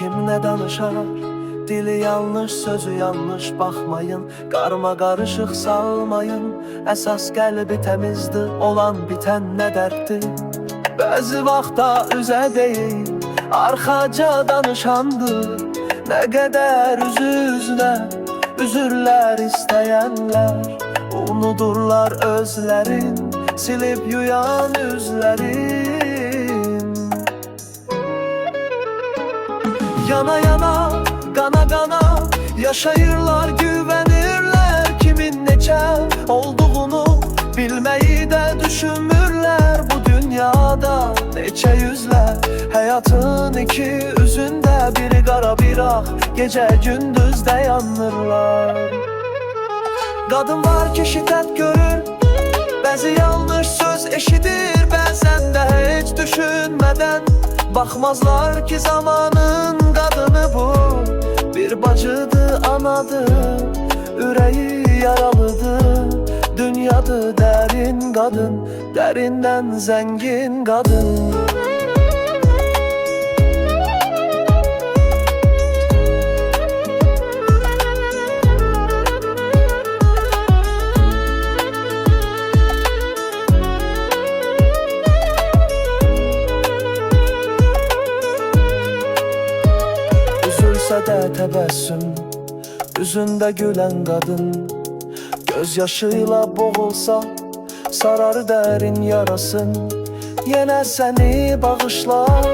kim ne danışar? Dili yanlış, sözü yanlış bakmayın, karma karışık salmayın. Esas qəlbi təmizdir, olan bitən nə dərddir? Bəzi vaxtda üzə deyil, arxaca danışandır. Nə qədər üzü-üzünə üzürlər istəyənlər, unudurlar özlərin, silib yuyan üzlərin. Yana yana, qana qana yaşayırlar, güvənirlər. Kimin neçə olduğunu bilməyi də düşünmürlər. Bu dünyada neçə yüzlər, həyatın iki üzündə, biri qara bir ağ, gecə gündüz də yanırlar. Qadın var ki şiddət görür, bəzi yanlış söz eşidir, bəzən də heç düşünmədən. Baxmazlar ki zamanın qadını bu, bir bacıdır, anadır, ürəyi yaralıdır. Dünyadır dərin qadın, dərindən zəngin qadın. Üzülsə də təbəssüm, üzündə gülən qadın. Gözyaşıyla boğulsa, sarar dərin yarasın. Yenə səni bağışlar,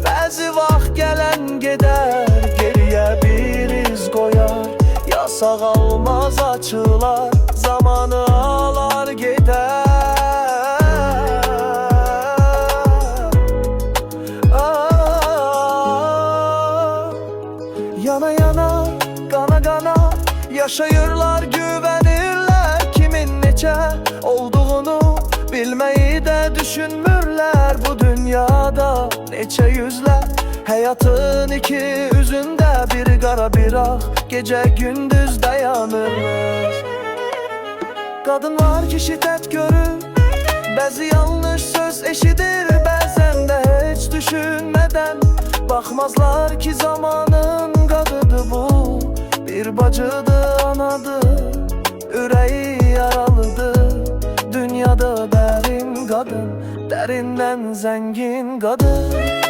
bəzi vaxt gələn gedər, geriyə bir iz qoyar. Ya sağalmaz açılar, zamanı alar gedər. Yana yana, qana qana yaşayırlar, güvənirlər. Kimin neçə olduğunu bilməyi də düşünmürlər. Bu dünyada neçə yüzlər, həyatın iki üzündə, biri qara bir ağ, gecə gündüz dayanırlar. Qadın var ki şiddət görür, bəzi yanlış söz eşidir, bəzən də heç düşünmədən. Baxmazlar ki zamanın qadıdır bu, bir bacıdır, anadır, ürəyi yaralıdır. Dünyada dərin qadın, dərindən zəngin qadın.